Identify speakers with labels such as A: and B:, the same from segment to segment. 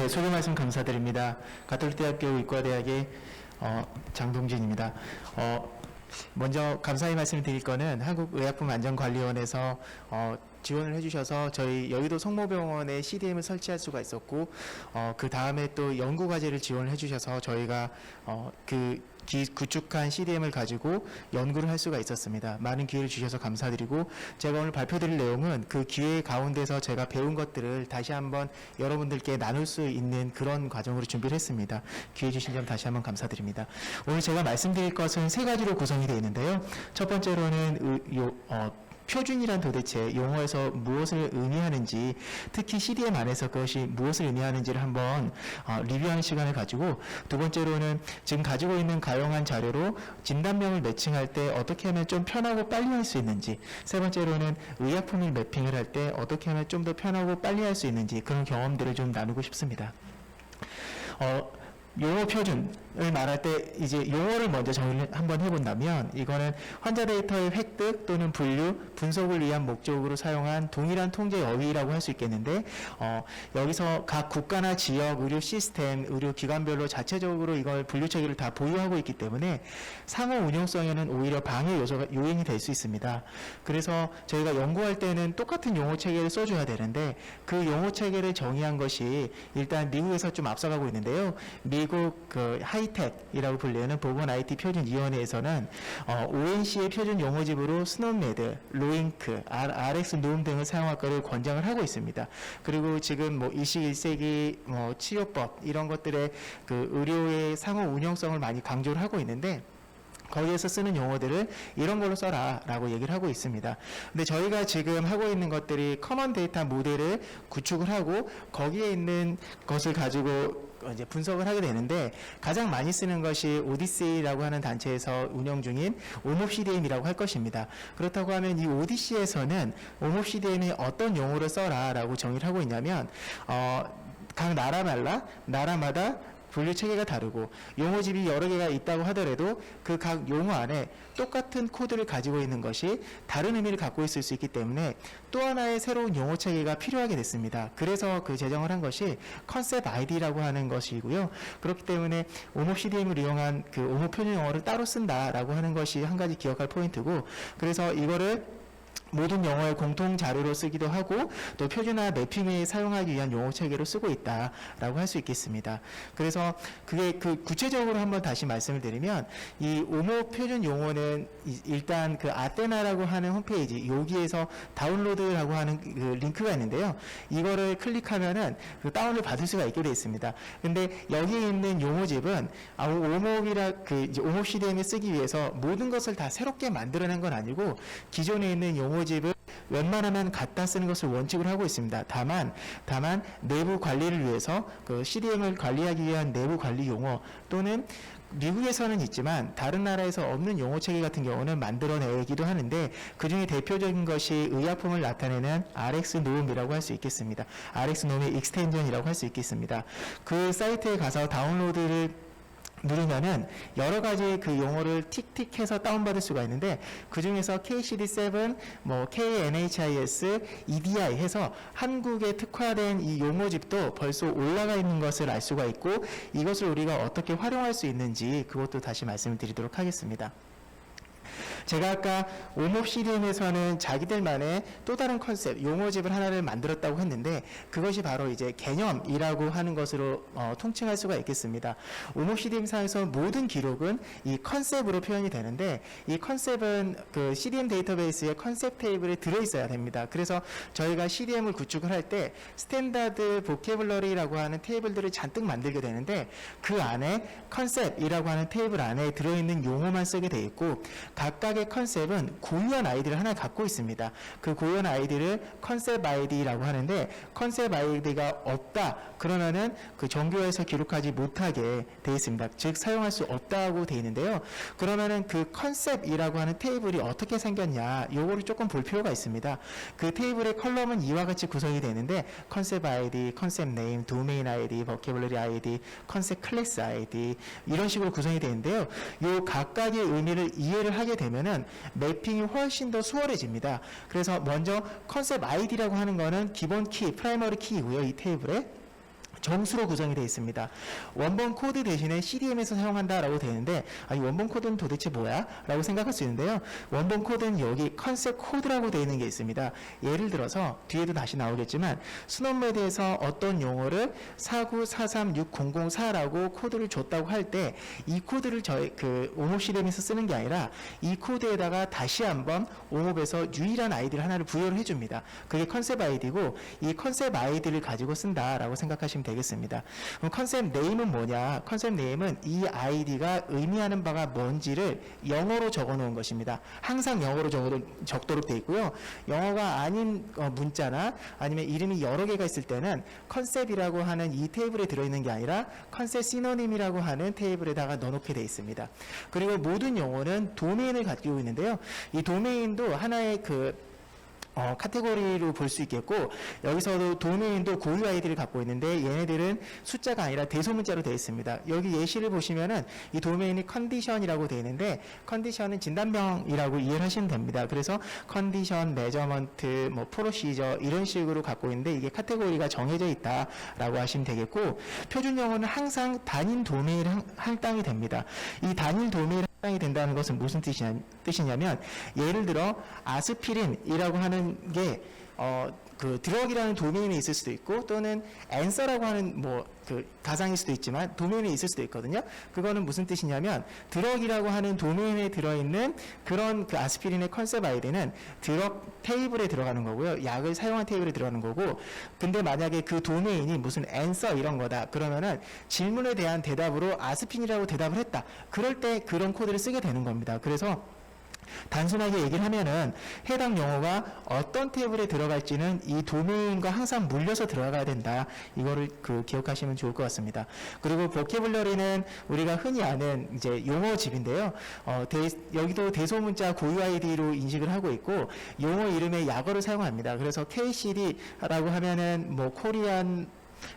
A: 네, 소개 말씀 감사드립니다. 가톨릭대학교 의과대학의 장동진입니다. 먼저 감사의 말씀을 드릴 거는 한국의약품안전관리원에서 지원을 해주셔서 저희 여의도 성모병원에 CDM을 설치할 수가 있었고, 그 다음에 또 연구과제를 지원을 해주셔서 저희가 구축한 CDM을 가지고 연구를 할 수가 있었습니다. 많은 기회를 주셔서 감사드리고, 제가 오늘 발표드릴 내용은 그 기회 가운데서 제가 배운 것들을 다시 한번 여러분들께 나눌 수 있는 그런 과정으로 준비를 했습니다. 기회 주신 점 다시 한번 감사드립니다. 오늘 제가 말씀드릴 것은 세 가지로 구성이 되어 있는데요. 첫 번째로는 표준이란 도대체 용어에서 무엇을 의미하는지, 특히 CDM 안에서 그것이 무엇을 의미하는지를 한번 리뷰하는 시간을 가지고, 두 번째로는 지금 가지고 있는 가용한 자료로 진단명을 매칭할 때 어떻게 하면 좀 편하고 빨리 할 수 있는지, 세 번째로는 의약품을 매핑을 할 때 어떻게 하면 좀 더 편하고 빨리 할 수 있는지, 그런 경험들을 좀 나누고 싶습니다. 용어 표준을 말할 때 이제 용어를 먼저 정의를 한번 해본다면, 이거는 환자 데이터의 획득 또는 분류, 분석을 위한 목적으로 사용한 동일한 통제 어휘라고 할 수 있겠는데, 여기서 각 국가나 지역, 의료 시스템, 의료 기관별로 자체적으로 이걸 분류 체계를 다 보유하고 있기 때문에 상호 운용성에는 오히려 방해 요소가 요인이 될 수 있습니다. 그래서 저희가 연구할 때는 똑같은 용어 체계를 써줘야 되는데, 그 용어 체계를 정의한 것이 일단 미국에서 좀 앞서가고 있는데요. 미국 하이텍이라고 불리는 보건 IT 표준위원회에서는 ONC의 표준 용어집으로 스노메드, 로잉크, RX 노음 등을 사용할 것을 권장을 하고 있습니다. 그리고 지금 21세기 치료법 이런 것들의 그 의료의 상호 운영성을 많이 강조를 하고 있는데, 거기에서 쓰는 용어들을 이런 걸로 써라 라고 얘기를 하고 있습니다. 근데 저희가 지금 하고 있는 것들이 커먼 데이터 모델을 구축을 하고 거기에 있는 것을 가지고 이제 분석을 하게 되는데, 가장 많이 쓰는 것이 오디시라고 하는 단체에서 운영 중인 오몹 CDM이라고 할 것입니다. 그렇다고 하면 이 오디시에서는 오몹 CDM에 어떤 용어를 써라 라고 정의를 하고 있냐면, 각 나라마다 분류 체계가 다르고 용어집이 여러 개가 있다고 하더라도 그 각 용어 안에 똑같은 코드를 가지고 있는 것이 다른 의미를 갖고 있을 수 있기 때문에 또 하나의 새로운 용어 체계가 필요하게 됐습니다. 그래서 제정을 한 것이 컨셉 아이디라고 하는 것이고요. 그렇기 때문에 오몹 CDM을 이용한 오몹 표준 용어를 따로 쓴다라고 하는 것이 한 가지 기억할 포인트고, 그래서 이거를 모든 영어의 공통 자료로 쓰기도 하고 또 표준화 매핑에 사용하기 위한 용어 체계로 쓰고 있다라고 할 수 있겠습니다. 그래서 그게 구체적으로 한번 다시 말씀을 드리면, 이 오몹 표준 용어는 일단 아테나라고 하는 홈페이지, 여기에서 다운로드라고 하는 링크가 있는데요. 이거를 클릭하면은 다운을 받을 수가 있게 되어 있습니다. 근데 여기에 있는 용어집은 오몹 CDM에 쓰기 위해서 모든 것을 다 새롭게 만들어낸 건 아니고, 기존에 있는 용어집을 웬만하면 갖다 쓰는 것을 원칙으로 하고 있습니다. 다만 내부 관리를 위해서 CDM을 관리하기 위한 내부 관리 용어, 또는 미국에서는 있지만 다른 나라에서 없는 용어 체계 같은 경우는 만들어내기도 하는데, 그 중에 대표적인 것이 의약품을 나타내는 RX 노음이라고 할 수 있겠습니다. RX 노음의 익스텐전이라고 할 수 있겠습니다. 그 사이트에 가서 다운로드를 누르면은 여러 가지 용어를 틱틱해서 다운받을 수가 있는데, 그 중에서 KCD7, KNHIS, EDI 해서 한국에 특화된 이 용어집도 벌써 올라가 있는 것을 알 수가 있고, 이것을 우리가 어떻게 활용할 수 있는지 그것도 다시 말씀을 드리도록 하겠습니다. 제가 아까 오몹 CDM에서는 자기들만의 또 다른 컨셉, 용어집을 하나를 만들었다고 했는데, 그것이 바로 이제 개념이라고 하는 것으로 통칭할 수가 있겠습니다. 오몹 CDM상에서 모든 기록은 이 컨셉으로 표현이 되는데, 이 컨셉은 CDM 데이터베이스의 컨셉 테이블에 들어있어야 됩니다. 그래서 저희가 CDM을 구축을 할 때 스탠다드 보케블러리라고 하는 테이블들을 잔뜩 만들게 되는데, 그 안에 컨셉이라고 하는 테이블 안에 들어있는 용어만 쓰게 돼 있고, 각각의 컨셉은 고유한 아이디를 하나 갖고 있습니다. 그 고유한 아이디를 컨셉 아이디라고 하는데, 컨셉 아이디가 없다 그러면은 정교에서 기록하지 못하게 돼 있습니다. 즉 사용할 수 없다고 돼 있는데요. 그러면은 그 컨셉이라고 하는 테이블이 어떻게 생겼냐, 요거를 조금 볼 필요가 있습니다. 그 테이블의 컬럼은 이와 같이 구성이 되는데, 컨셉 아이디, 컨셉 네임, 도메인 아이디, 버케블러리 아이디, 컨셉 클래스 아이디, 이런 식으로 구성이 되는데요. 요 각각의 의미를 이해를 하게 되면은 매핑이 훨씬 더 수월해집니다. 그래서 먼저 컨셉 아이디라고 하는 거는 기본 키, 프라이머리 키이고요. 이 테이블에 정수로 구성이 되어 있습니다. 원본 코드 대신에 CDM에서 사용한다라고 되는데 이 원본 코드는 도대체 뭐야? 라고 생각할 수 있는데요. 원본 코드는 여기 컨셉 코드라고 되어 있는 게 있습니다. 예를 들어서 뒤에도 다시 나오겠지만 스노메드에서 어떤 용어를 4943604라고 코드를 줬다고 할 때 이 코드를 저희 옹호 CDM에서 쓰는 게 아니라 이 코드에다가 다시 한번 옹호에서 유일한 아이디를 하나를 부여를 해줍니다. 그게 컨셉 아이디고 이 컨셉 아이디를 가지고 쓴다라고 생각하시면 되겠습니다. 그럼 컨셉 네임은 뭐냐? 컨셉 네임은 이 아이디가 의미하는 바가 뭔지를 영어로 적어 놓은 것입니다. 항상 영어로 적도록 되어 있고요. 영어가 아닌 문자나 아니면 이름이 여러 개가 있을 때는 컨셉이라고 하는 이 테이블에 들어있는 게 아니라 컨셉 시노님이라고 하는 테이블에다가 넣어놓게 되어 있습니다. 그리고 모든 용어는 도메인을 가지고 있는데요. 이 도메인도 하나의 카테고리로 볼 수 있겠고, 여기서도 도메인도 고유 아이디를 갖고 있는데 얘네들은 숫자가 아니라 대소문자로 되어 있습니다. 여기 예시를 보시면은 이 도메인이 컨디션이라고 되어 있는데 컨디션은 진단명이라고 이해를 하시면 됩니다. 그래서 컨디션, 메저먼트, 프로시저 이런 식으로 갖고 있는데 이게 카테고리가 정해져 있다라고 하시면 되겠고, 표준 용어는 항상 단일 도메인을 할당이 됩니다. 이 단일 도메인을 이 된다는 것은 무슨 뜻이냐면 예를 들어 아스피린이라고 하는 게 드럭이라는 도메인에 있을 수도 있고 또는 앤서라고 하는 가상일 수도 있지만 도메인에 있을 수도 있거든요. 그거는 무슨 뜻이냐면 드럭이라고 하는 도메인에 들어있는 그런 아스피린의 컨셉 아이디는 드럭 테이블에 들어가는 거고요. 약을 사용한 테이블에 들어가는 거고, 근데 만약에 그 도메인이 무슨 앤서 이런 거다 그러면은 질문에 대한 대답으로 아스피린이라고 대답을 했다. 그럴 때 그런 코드를 쓰게 되는 겁니다. 그래서 단순하게 얘기를 하면은 해당 용어가 어떤 테이블에 들어갈지는 이 도메인과 항상 물려서 들어가야 된다. 이거를 기억하시면 좋을 것 같습니다. 그리고 보캐블러리는 우리가 흔히 아는 이제 용어집인데요. 여기도 대소문자 고유 아이디로 인식을 하고 있고 용어 이름에 약어를 사용합니다. 그래서 KCD라고 하면은 코리안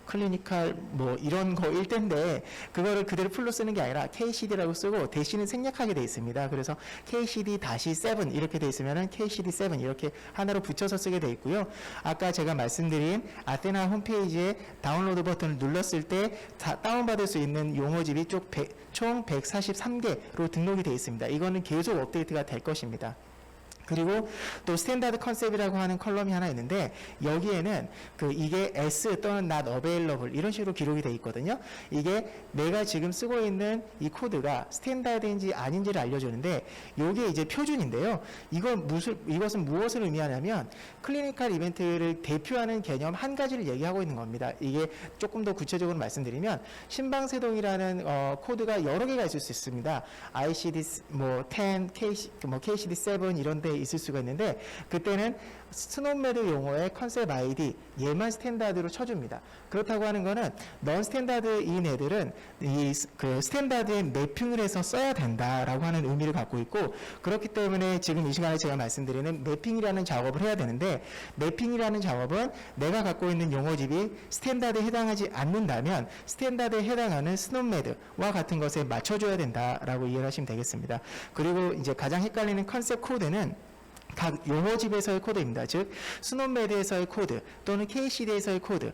A: 클리니컬 이런 거일 텐데 그거를 그대로 풀로 쓰는 게 아니라 KCD라고 쓰고 대신에 생략하게 돼 있습니다. 그래서 KCD-7 이렇게 돼 있으면은 KCD7 이렇게 하나로 붙여서 쓰게 돼 있고요. 아까 제가 말씀드린 아테나 홈페이지에 다운로드 버튼을 눌렀을 때 다운받을 수 있는 용어집이 총 143개로 등록이 돼 있습니다. 이거는 계속 업데이트가 될 것입니다. 그리고 또 스탠다드 컨셉이라고 하는 컬럼이 하나 있는데 여기에는 이게 S 또는 not available 이런 식으로 기록이 되어 있거든요. 이게 내가 지금 쓰고 있는 이 코드가 스탠다드인지 아닌지를 알려주는데 이게 이제 표준인데요. 이것은 무엇을 의미하냐면 클리니컬 이벤트를 대표하는 개념 한 가지를 얘기하고 있는 겁니다. 이게 조금 더 구체적으로 말씀드리면 심방세동이라는 코드가 여러 개가 있을 수 있습니다. ICD 10, KCD 7 이런 데 있을 수가 있는데 그때는 스노메드 용어의 컨셉 아이디 얘만 스탠다드로 쳐줍니다. 그렇다고 하는 거는 넌 스탠다드인 애들은 그 스탠다드에 매핑을 해서 써야 된다라고 하는 의미를 갖고 있고, 그렇기 때문에 지금 이 시간에 제가 말씀드리는 매핑이라는 작업을 해야 되는데 매핑이라는 작업은 내가 갖고 있는 용어집이 스탠다드에 해당하지 않는다면 스탠다드에 해당하는 스노메드와 같은 것에 맞춰줘야 된다라고 이해를 하시면 되겠습니다. 그리고 이제 가장 헷갈리는 컨셉 코드는 각 용어집에서의 코드입니다. 즉 스노메드에서의 코드 또는 KCD에서의 코드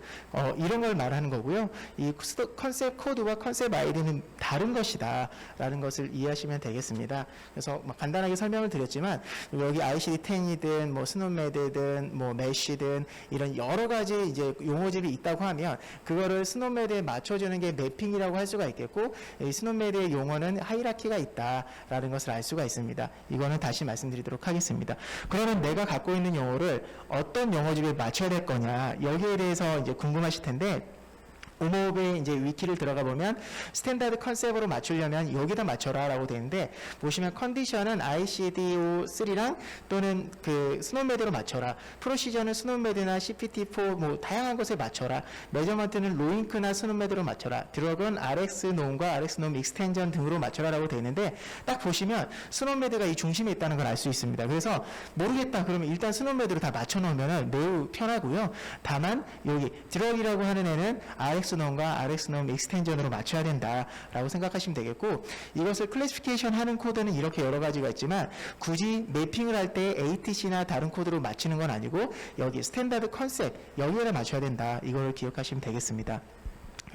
A: 이런 걸 말하는 거고요. 이 컨셉 코드와 컨셉 아이디는 다른 것이다 라는 것을 이해하시면 되겠습니다. 그래서 간단하게 설명을 드렸지만 여기 ICD-10이든 스노메드든 메쉬든 이런 여러 가지 이제 용어집이 있다고 하면 그거를 스노메드에 맞춰주는 게 매핑이라고 할 수가 있겠고, 이 스노메드의 용어는 하이라키가 있다라는 것을 알 수가 있습니다. 이거는 다시 말씀드리도록 하겠습니다. 그러면 내가 갖고 있는 용어를 어떤 용어집에 맞춰야 될 거냐, 여기에 대해서 이제 궁금하실 텐데 오모업의 이제 위키를 들어가 보면 스탠다드 컨셉으로 맞추려면 여기다 맞춰라라고 되는데 보시면 컨디션은 ICD-3랑 또는 스노메드로 맞춰라. 프로시저는 스노메드나 CPT-4 다양한 것에 맞춰라. 메저먼트는 로잉크나 스노메드로 맞춰라. 드럭은 RxNOM과 RxNOM 익스텐전 등으로 맞춰라라고 되어 있는데 딱 보시면 스노메드가 이 중심에 있다는 걸 알 수 있습니다. 그래서 모르겠다 그러면 일단 스노메드로 다 맞춰 놓으면 매우 편하고요. 다만 여기 드럭이라고 하는 애는 RxNOM과 RxNOM 익스텐전으로 맞춰야 된다라고 생각하시면 되겠고, 이것을 클래시피케이션 하는 코드는 이렇게 여러 가지가 있지만 굳이 매핑을 할 때 ATC나 다른 코드로 맞추는 건 아니고 여기 스탠다드 컨셉 여기에 맞춰야 된다. 이걸 기억하시면 되겠습니다.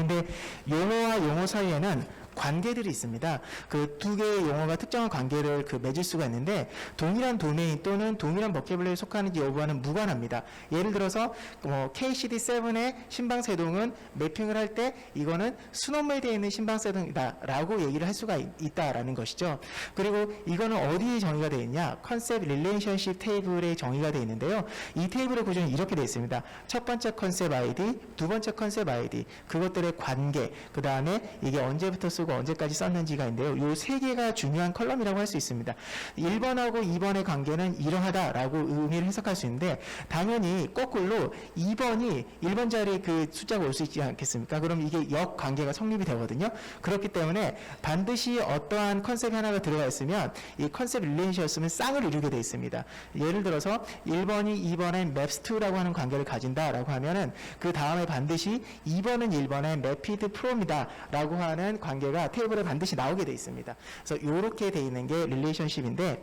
A: 근데 용어와 용어 사이에는 관계들이 있습니다. 그 두 개의 용어가 특정한 관계를 맺을 수가 있는데 동일한 도메인 또는 동일한 버케블러리에 속하는지 여부와는 무관합니다. 예를 들어서 KCD7의 신방세동은 매핑을 할 때 이거는 수논문에 되어 있는 신방세동이다라고 얘기를 할 수가 있다라는 것이죠. 그리고 이거는 어디에 정의가 되어 있냐? 컨셉 릴레이션십 테이블에 정의가 되어 있는데요. 이 테이블의 구조는 이렇게 되어 있습니다. 첫 번째 컨셉 아이디, 두 번째 컨셉 아이디, 그것들의 관계, 그 다음에 이게 언제부터 쓰고 언제까지 썼는지가 있는데요. 이 세 개가 중요한 컬럼이라고 할 수 있습니다. 1번하고 2번의 관계는 이러하다라고 의미를 해석할 수 있는데 당연히 거꾸로 2번이 1번 자리에 그 숫자가 올 수 있지 않겠습니까? 그럼 이게 역관계가 성립이 되거든요. 그렇기 때문에 반드시 어떠한 컨셉이 하나가 들어가 있으면 이 컨셉 릴레이션십은 쌍을 이루게 되어 있습니다. 예를 들어서 1번이 2번의 maps2라고 하는 관계를 가진다라고 하면은 그 다음에 반드시 2번은 1번의 rapid from이다라고 하는 관계가 테이블에 반드시 나오게 되어 있습니다. 그래서 이렇게 되어 있는 게 릴레이션십인데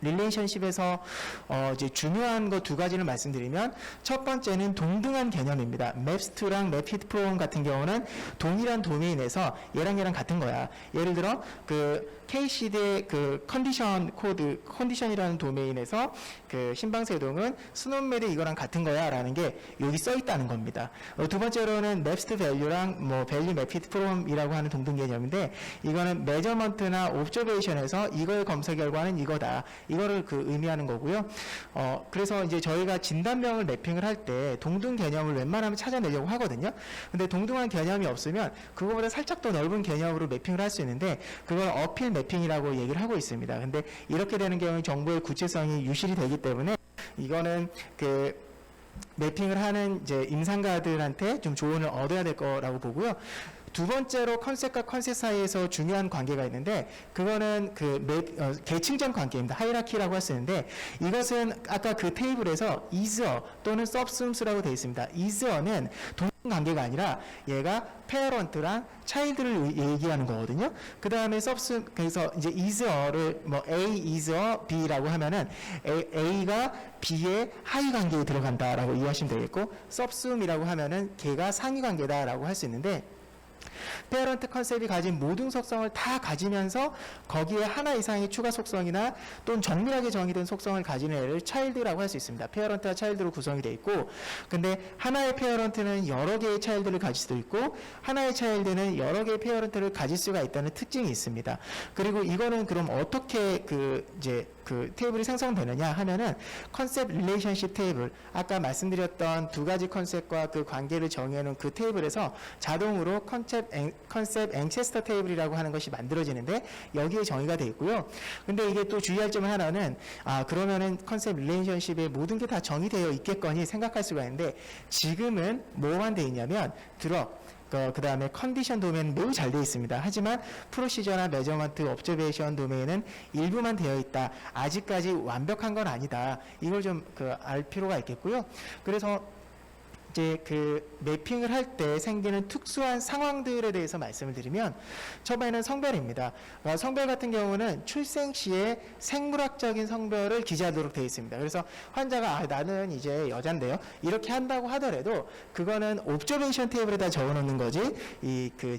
A: 릴레이션십에서 이제 중요한 거 두 가지를 말씀드리면 첫 번째는 동등한 개념입니다. maps2랑 rapid from 같은 경우는 동일한 도메인에서 얘랑 같은 거야. 예를 들어 그 KCD의 그 컨디션 코드, 컨디션이라는 도메인에서 그 신방세동은 스논메드 이거랑 같은 거야 라는 게 여기 써 있다는 겁니다. 두 번째로는 maps2 value랑 뭐 value mapped from이라고 하는 동등 개념인데 이거는 measurement나 observation에서 이거의 검사 결과는 이거다. 이거를 의미하는 거고요. 그래서 이제 저희가 진단명을 매핑을 할 때 동등 개념을 웬만하면 찾아내려고 하거든요. 근데 동등한 개념이 없으면 그거보다 살짝 더 넓은 개념으로 매핑을 할 수 있는데 그걸 어필 매핑이라고 얘기를 하고 있습니다. 근데 이렇게 되는 경우에 정보의 구체성이 유실이 되기 때문에 이거는 매핑을 하는 이제 임상가들한테 좀 조언을 얻어야 될 거라고 보고요. 두 번째로 컨셉과 컨셉 사이에서 중요한 관계가 있는데 그거는 계층적 관계입니다. 하이라키라고 할 수 있는데 이것은 아까 그 테이블에서 isor 또는 subsums라고 되어 있습니다. isor는 동등 관계가 아니라 얘가 parent랑 child를 얘기하는 거거든요. 그 다음에 subsum 그래서 이제 isor를 뭐 A isor B라고 하면은 A가 B의 하위 관계에 들어간다라고 이해하시면 되겠고 subsum이라고 하면은 걔가 상위 관계다라고 할 수 있는데 페어런트 컨셉이 가진 모든 속성을 다 가지면서 거기에 하나 이상의 추가 속성이나 또는 정밀하게 정의된 속성을 가지는 애를 차일드라고 할 수 있습니다. 페어런트와 차일드로 구성이 되어 있고 근데 하나의 페어런트는 여러 개의 차일드를 가질 수도 있고 하나의 차일드는 여러 개의 페어런트를 가질 수가 있다는 특징이 있습니다. 그리고 이거는 그럼 어떻게 테이블이 생성되느냐 하면은 컨셉 릴레이션십 테이블 아까 말씀드렸던 두 가지 컨셉과 그 관계를 정의하는 그 테이블에서 자동으로 컨셉 앵체스터 테이블이라고 하는 것이 만들어지는데 여기에 정의가 되어 있고요. 근데 이게 또 주의할 점 하나는 그러면은 컨셉 릴레이션십에 모든 게 다 정의되어 있겠거니 생각할 수가 있는데 지금은 뭐만 되어 있냐면 그 다음에 컨디션 도메인은 매우 잘 되어 있습니다. 하지만 프로시저나 메저먼트, 옵저베이션 도메인은 일부만 되어 있다. 아직까지 완벽한 건 아니다. 이걸 좀 알 필요가 있겠고요. 그래서 이제 매핑을 할 때 생기는 특수한 상황들에 대해서 말씀을 드리면 처음에는 성별입니다. 성별 같은 경우는 출생 시에 생물학적인 성별을 기재하도록 되어 있습니다. 그래서 환자가 나는 이제 여잔데요. 이렇게 한다고 하더라도 그거는 옵저베이션 테이블에다 적어놓는 거지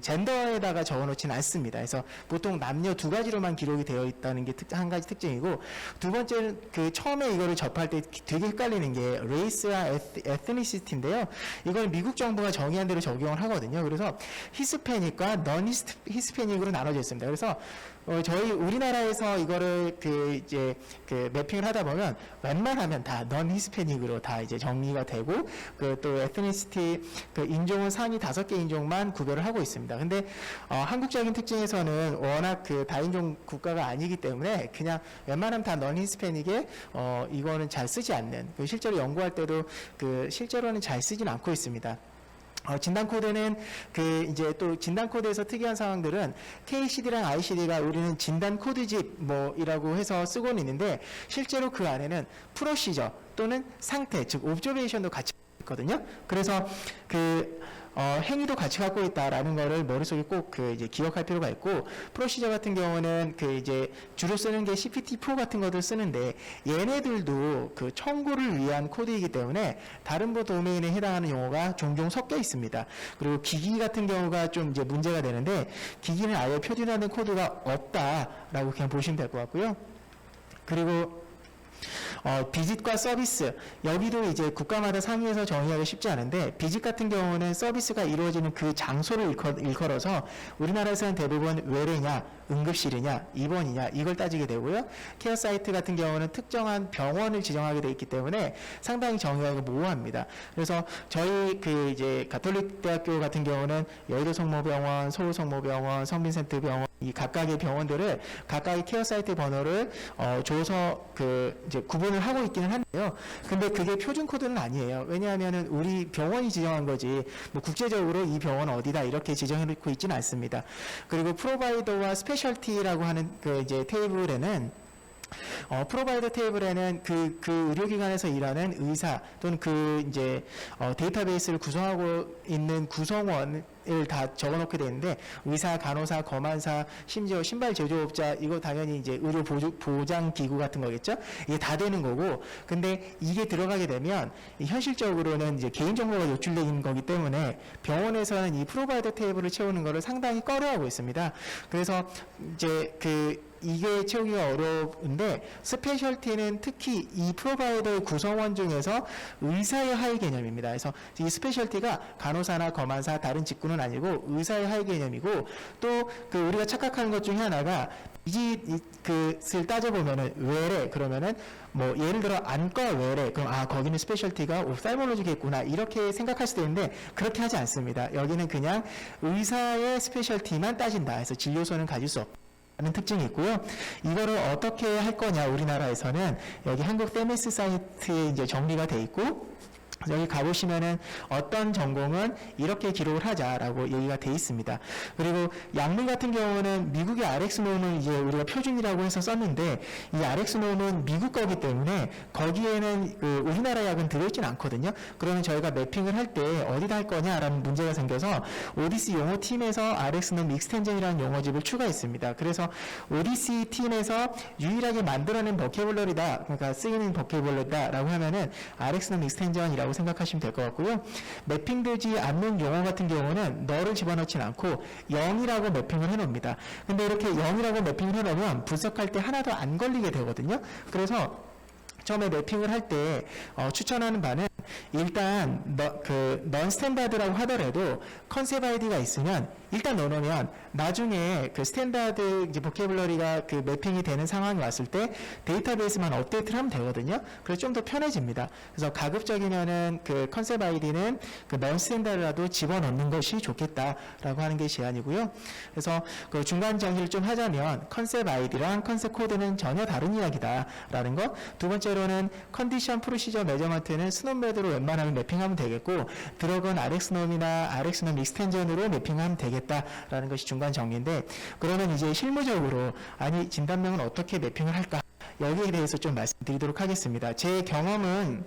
A: 젠더에다가 적어놓지는 않습니다. 그래서 보통 남녀 두 가지로만 기록이 되어 있다는 게 한 가지 특징이고 두 번째는 처음에 이거를 접할 때 되게 헷갈리는 게 레이스와 에스니시티인데요. 이걸 미국 정부가 정의한 대로 적용을 하거든요. 그래서 히스패닉과 넌 히스패닉으로 나눠져 있습니다. 그래서 저희 우리나라에서 이거를 매핑을 하다 보면 웬만하면 다 넌 히스패닉으로 다 이제 정리가 되고 또 에스니시티 인종은 상위 5개 인종만 구별을 하고 있습니다. 근데 한국적인 특징에서는 워낙 다인종 국가가 아니기 때문에 그냥 웬만하면 다 넌 히스패닉에 이거는 잘 쓰지 않는 실제로 연구할 때도 실제로는 잘 쓰진 않고 있습니다. 진단 코드는 이제 또 진단 코드에서 특이한 상황들은 KCD랑 ICD가 우리는 진단 코드집 이라고 해서 쓰고는 있는데 실제로 그 안에는 프로시저 또는 상태 즉 옵저베이션도 같이 있거든요. 그래서 행위도 같이 갖고 있다라는 거를 머릿속에 꼭 이제 기억할 필요가 있고, 프로시저 같은 경우는 이제 주로 쓰는 게 CPT4 같은 것들 쓰는데, 얘네들도 청구를 위한 코드이기 때문에 다른 도메인에 해당하는 용어가 종종 섞여 있습니다. 그리고 기기 같은 경우가 좀 이제 문제가 되는데, 기기는 아예 표준화된 코드가 없다라고 그냥 보시면 될 것 같고요. 그리고 비짓과 서비스, 여기도 이제 국가마다 상위에서 정의하기 쉽지 않은데, 비짓 같은 경우는 서비스가 이루어지는 그 장소를 일컬어서 우리나라에서는 대부분 외래냐, 응급실이냐, 입원이냐 이걸 따지게 되고요. 케어 사이트 같은 경우는 특정한 병원을 지정하게 돼 있기 때문에 상당히 정의하기가 모호합니다. 그래서 저희 이제 가톨릭 대학교 같은 경우는 여의도 성모병원, 서울 성모병원, 성빈센트 병원, 이 각각의 병원들을 각각의 케어 사이트 번호를 줘서 이제 구분을 하고 있기는 한데요. 근데 그게 표준 코드는 아니에요. 왜냐하면은 우리 병원이 지정한 거지, 뭐 국제적으로 이 병원 어디다 이렇게 지정해 놓고 있지는 않습니다. 그리고 프로바이더와 스페셜티라고 하는 이제 테이블에는 프로바이더 테이블에는 그 의료기관에서 일하는 의사 또는 이제 데이터베이스를 구성하고 있는 구성원을 다 적어놓게 되는데, 의사, 간호사, 검안사, 심지어 신발 제조업자, 이거 당연히 이제 의료 보장 기구 같은 거겠죠. 이게 다 되는 거고, 근데 이게 들어가게 되면 현실적으로는 이제 개인정보가 노출되는 거기 때문에 병원에서는 이 프로바이더 테이블을 채우는 거를 상당히 꺼려하고 있습니다. 그래서 이제 이게 채우기가 어려운데, 스페셜티는 특히 이 프로바이더의 구성원 중에서 의사의 하위 개념입니다. 그래서 이 스페셜티가 간호사나 검안사 다른 직군은 아니고 의사의 하위 개념이고, 또 우리가 착각하는 것 중에 하나가 비짓을 따져보면은 외래 그러면은 뭐 예를 들어 안과 외래, 그럼 거기는 스페셜티가 옵살몰로지겠구나 이렇게 생각할 수도 있는데, 그렇게 하지 않습니다. 여기는 그냥 의사의 스페셜티만 따진다 해서 진료소는 가질 수 없다 하는 특징이 있고요. 이거를 어떻게 할 거냐, 우리나라에서는 여기 한국 페미스 사이트에 이제 정리가 돼 있고, 여기 가보시면은 어떤 전공은 이렇게 기록을 하자라고 얘기가 돼 있습니다. 그리고 약물 같은 경우는 미국의 Rx놈을 이제 우리가 표준이라고 해서 썼는데, 이 Rx놈은 미국 거기 때문에 거기에는 우리나라 약은 들어있진 않거든요. 그러면 저희가 매핑을 할 때 어디다 할 거냐라는 문제가 생겨서 오디시 용어팀에서 Rx놈 익스텐전이라는 용어집을 추가했습니다. 그래서 오디시 팀에서 유일하게 만들어낸 버케블러리다, 그러니까 쓰이는 버케블러리다라고 하면은 Rx놈 익스텐전이라고 생각하시면 될 것 같고요. 매핑되지 않는 용어 같은 경우는 너를 집어넣지는 않고 0이라고 매핑을 해놓습니다. 근데 이렇게 0이라고 매핑을 해놓으면 분석할 때 하나도 안 걸리게 되거든요. 그래서 처음에 매핑을 할 때 추천하는 바는, 일단 넌 스탠다드라고 하더라도 컨셉 아이디가 있으면 일단 넣어놓으면 나중에 스탠다드 이제 보케블러리가 매핑이 되는 상황이 왔을 때 데이터베이스만 업데이트를 하면 되거든요. 그래서 좀 더 편해집니다. 그래서 가급적이면은 컨셉 아이디는 넌 스탠다드라도 집어넣는 것이 좋겠다라고 하는 게 제안이고요. 그래서 중간 정리를 좀 하자면, 컨셉 아이디랑 컨셉 코드는 전혀 다른 이야기다라는 것. 두 번째로는 컨디션 프로시저 메저먼트는 스놈메드로 웬만하면 매핑하면 되겠고, 드럭은 Rx놈이나 Rx놈 익스텐전으로 매핑하면 되겠다라는 것이 중간 정리인데, 그러면 이제 실무적으로 진단명은 어떻게 매핑을 할까, 여기에 대해서 좀 말씀드리도록 하겠습니다. 제 경험은,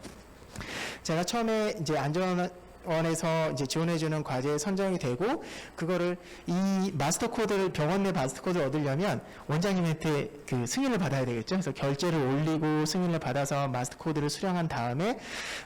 A: 제가 처음에 이제 안전원에서 이제 지원해주는 과제에 선정이 되고, 그거를 이 마스터 코드를, 병원 내 마스터 코드를 얻으려면 원장님한테 승인을 받아야 되겠죠. 그래서 결제를 올리고 승인을 받아서 마스터 코드를 수령한 다음에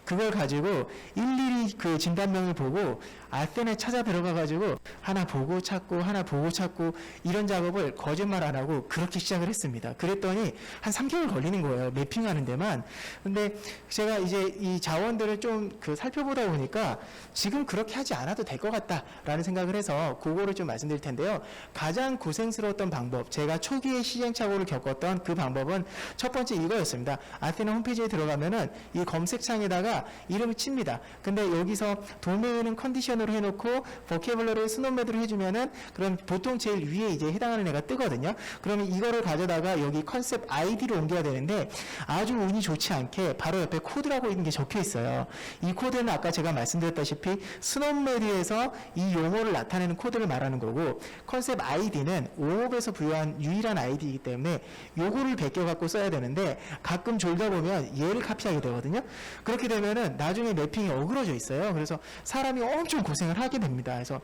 A: 그걸 가지고 일일이 진단명을 보고 아테네 찾아 들어가가지고 하나 보고 찾고 하나 보고 찾고, 이런 작업을 거짓말 안 하고 그렇게 시작을 했습니다. 그랬더니 한 3개월 걸리는 거예요, 매핑하는 데만. 근데 제가 이제 이 자원들을 좀 살펴보다 보니까 지금 그렇게 하지 않아도 될 것 같다라는 생각을 해서 그거를 좀 말씀드릴 텐데요. 가장 고생스러웠던 방법, 제가 초기에 시행착오를 겪었던 그 방법은 첫 번째 이거였습니다. 아테네 홈페이지에 들어가면은 이 검색창에다가 이름을 칩니다. 근데 여기서 도메인은 컨디션으로 해놓고 버케블러를 스노메드로 해주면은, 그럼 보통 제일 위에 이제 해당하는 애가 뜨거든요. 그러면 이거를 가져다가 여기 컨셉 아이디로 옮겨야 되는데, 아주 운이 좋지 않게 바로 옆에 코드라고 있는 게 적혀 있어요. 이 코드는 아까 제가 말씀드렸던 말씀드렸다시피 스노우메드에서 이 용어를 나타내는 코드를 말하는 거고, 컨셉 아이디는 옹업에서 부여한 유일한 아이디이기 때문에 요거를 베껴갖고 써야 되는데, 가끔 졸다 보면 얘를 카피하게 되거든요. 그렇게 되면은 나중에 매핑이 어그러져 있어요. 그래서 사람이 엄청 고생을 하게 됩니다. 그래서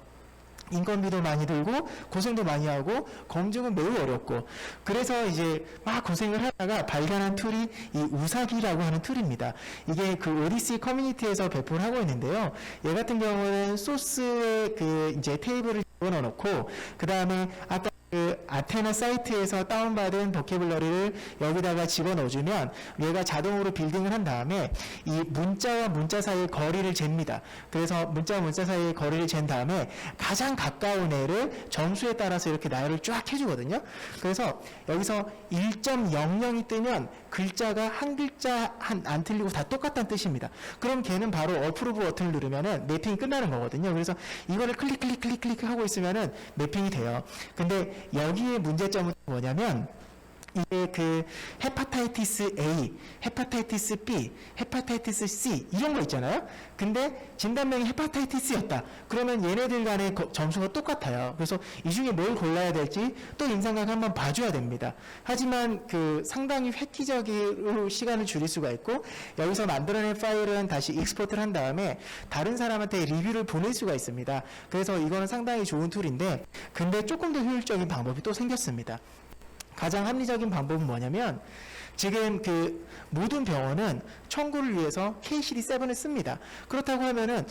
A: 인건비도 많이 들고 고생도 많이 하고 검증은 매우 어렵고, 그래서 이제 막 고생을 하다가 발견한 툴이 이 우사기라고 하는 툴입니다. 이게 그 오디시 커뮤니티에서 배포를 하고 있는데요. 얘 같은 경우는 소스에 그 이제 테이블을 집어넣어 놓고, 그 다음에 아까 그 아테나 사이트에서 다운받은 보캐블러리를 여기다가 집어넣어주면 얘가 자동으로 빌딩을 한 다음에 이 문자와 문자 사이의 거리를 잽니다. 그래서 문자와 문자 사이의 거리를 잰 다음에 가장 가까운 애를 점수에 따라서 이렇게 나열을 쫙 해주거든요. 그래서 여기서 1.00이 뜨면 글자가 한 글자 안 틀리고 다 똑같다는 뜻입니다. 그럼 걔는 바로 어프로브 버튼을 누르면은 매핑이 끝나는 거거든요. 그래서 이거를 클릭 하고 있으면은 매핑이 돼요. 근데 여기에 문제점은 뭐냐면, 이게 그 헤파타이티스 A, 헤파타이티스 B, 헤파타이티스 C 이런 거 있잖아요. 근데 진단명이 헤파타이티스였다. 그러면 얘네들 간의 점수가 똑같아요. 그래서 이 중에 뭘 골라야 될지 또 임상각 한번 봐줘야 됩니다. 하지만 그 상당히 획기적으로 시간을 줄일 수가 있고, 여기서 만들어낸 파일은 다시 익스포트를 한 다음에 다른 사람한테 리뷰를 보낼 수가 있습니다. 그래서 이거는 상당히 좋은 툴인데, 근데 조금 더 효율적인 방법이 또 생겼습니다. 가장 합리적인 방법은 뭐냐면, 지금 그 모든 병원은 청구를 위해서 KCD7을 씁니다. 그렇다고 하면은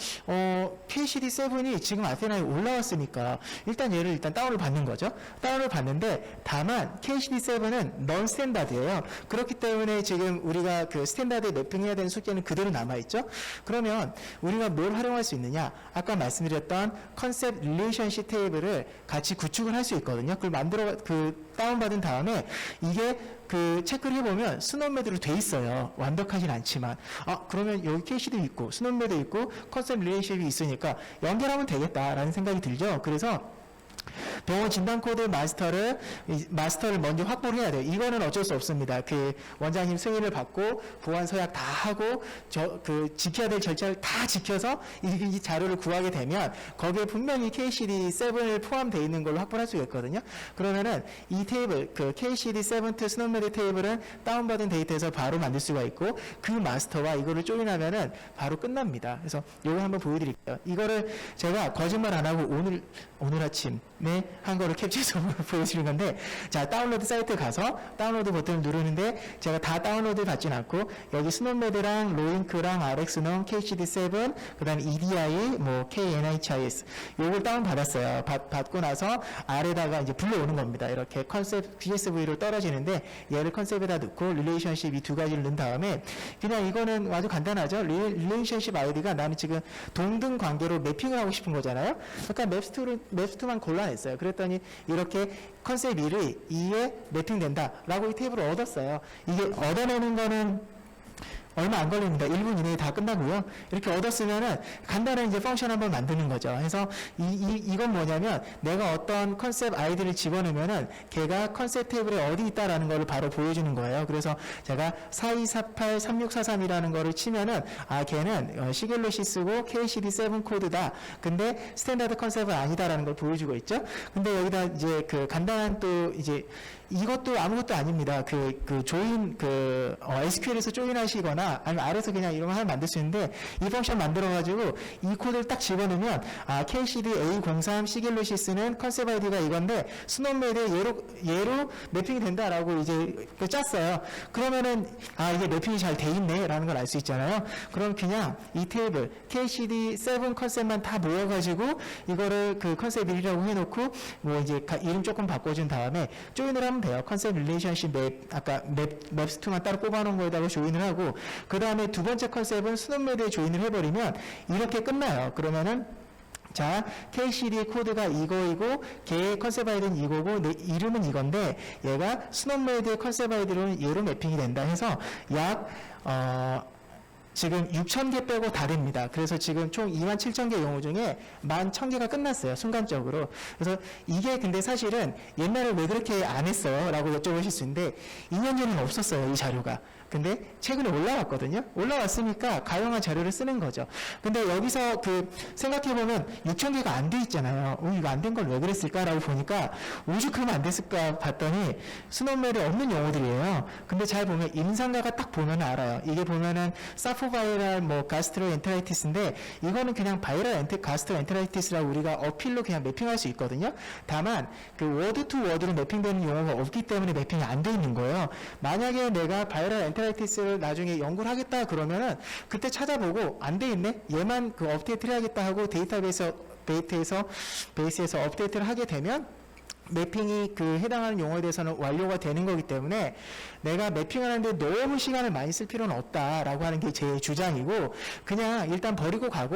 A: KCD7이 지금 아테나에 올라왔으니까 일단 얘를 다운을 받는 거죠. 다운을 받는데, 다만 KCD7은 넌 스탠다드예요. 그렇기 때문에 지금 우리가 그 스탠다드에 매핑해야 되는 숙제는 그대로 남아있죠. 그러면 우리가 뭘 활용할 수 있느냐, 아까 말씀드렸던 컨셉 릴레이션십 테이블을 같이 구축을 할 수 있거든요. 그걸 다운받은 다음에 이게 그 체크를 해보면 스노우메드로 돼 있어요. 완벽하진 않지만, 그러면 여기 KC도 있고 스노우메드 있고 컨셉 릴레이션십이 있으니까 연결하면 되겠다라는 생각이 들죠. 그래서 병원 진단 코드 마스터를 먼저 확보를 해야 돼요. 이거는 어쩔 수 없습니다. 그 원장님 승인을 받고 보안 서약 다 하고 지켜야 될 절차를 다 지켜서 이 자료를 구하게 되면 거기에 분명히 KCD7을 포함되어 있는 걸로 확보할 수가 있거든요. 그러면은 이 테이블, 그 KCD7 스노우메드 테이블은 다운받은 데이터에서 바로 만들 수가 있고, 그 마스터와 이거를 조인하면은 바로 끝납니다. 그래서 이거 한번 보여드릴게요. 이거를 제가 거짓말 안 하고 오늘 아침에 한 거를 캡처해서 보여드린 건데, 자, 다운로드 사이트 가서 다운로드 버튼을 누르는데 제가 다 다운로드 받진 않고 여기 스노우메드랑 로잉크랑 RxNOM, KCD7, 그 다음에 EDI, KNHIS 요걸 다운 받았어요. 받고 나서 아래다가 이제 불러오는 겁니다. 이렇게 컨셉 CSV로 떨어지는데 얘를 컨셉에다 넣고 릴레이션십 이 두 가지를 넣은 다음에, 그냥 이거는 아주 간단하죠. 릴레이션십 아이디가 나는 지금 동등 관계로 매핑을 하고 싶은 거잖아요. 그러니까 맵스2만 골라냈어요. 그랬더니 이렇게 컨셉 1의 2에 매핑된다라고 이 테이블을 얻었어요. 이게 얻어내는 거는 얼마 안 걸립니다. 1분 이내에 다 끝나고요. 이렇게 얻었으면은 간단한 이제 펑션 한번 만드는 거죠. 그래서 이건 뭐냐면, 내가 어떤 컨셉 아이디를 집어넣으면은 걔가 컨셉 테이블에 어디 있다라는 거를 바로 보여주는 거예요. 그래서 제가 42483643이라는 거를 치면은, 걔는 시겔로시스고 KCD7 코드다. 근데 스탠다드 컨셉은 아니다라는 걸 보여주고 있죠. 근데 여기다 이제 그 간단한 또 이제 이것도 아무것도 아닙니다. 조인, SQL에서 조인하시거나 아니면 R에서 그냥 이런 거 하나 만들 수 있는데, 이 펑션 만들어가지고 이 코드를 딱 집어넣으면, KCD A03 시겔로시스는 컨셉 아이디가 이건데, 스노우메드에 얘로 매핑이 된다라고 이제 짰어요. 그러면은, 이게 매핑이 잘 돼 있네, 라는 걸 알 수 있잖아요. 그럼 그냥 이 테이블, KCD7 컨셉만 다 모여가지고, 이거를 그 컨셉 1이라고 해놓고, 이제 이름 조금 바꿔준 다음에, 조인을 하면 돼요. 컨셉 릴레이션십 아까 맵스2만 따로 뽑아놓은 거에다가 조인을 하고, 그 다음에 두 번째 컨셉은 스노우메드에 조인을 해버리면 이렇게 끝나요. 그러면은, 자, KCD 코드가 이거이고, 걔의 컨셉 아이디는 이거고, 내 이름은 이건데, 얘가 스노우메드의 컨셉 아이디로는 얘로 매핑이 된다 해서, 지금 6,000개 빼고 다 됩니다. 그래서 지금 총 27,000개 용어 중에 11,000개가 끝났어요. 순간적으로. 그래서 이게 근데 사실은 옛날에 왜 그렇게 안 했어요? 라고 여쭤보실 수 있는데, 2년 전에는 없었어요. 이 자료가. 근데 최근에 올라왔거든요. 올라왔으니까 가용한 자료를 쓰는 거죠. 근데 여기서 생각해보면 6,000개가 안 돼 있잖아요. 이거 안 된 걸 왜 그랬을까라고 보니까 오죽하면 안 됐을까 봤더니 스노멜에 없는 용어들이에요. 근데 잘 보면 임상가가 딱 보면 알아요. 이게 보면은 사포바이럴 가스트로엔테라이티스인데 이거는 그냥 바이럴 가스트로엔테라이티스라고 우리가 어필로 그냥 매핑할 수 있거든요. 다만 워드 투 워드로 매핑되는 용어가 없기 때문에 매핑이 안 돼 있는 거예요. 만약에 내가 바이럴 엔테라이티스를 나중에 연구를 하겠다 그러면은 그때 찾아보고 안 돼 있네? 얘만 업데이트를 해야겠다 하고 베이스에서 업데이트를 하게 되면 매핑이 해당하는 용어에 대해서는 완료가 되는 거기 때문에 내가 매핑을 하는데 너무 시간을 많이 쓸 필요는 없다라고 하는 게 제 주장이고, 그냥 일단 버리고 가고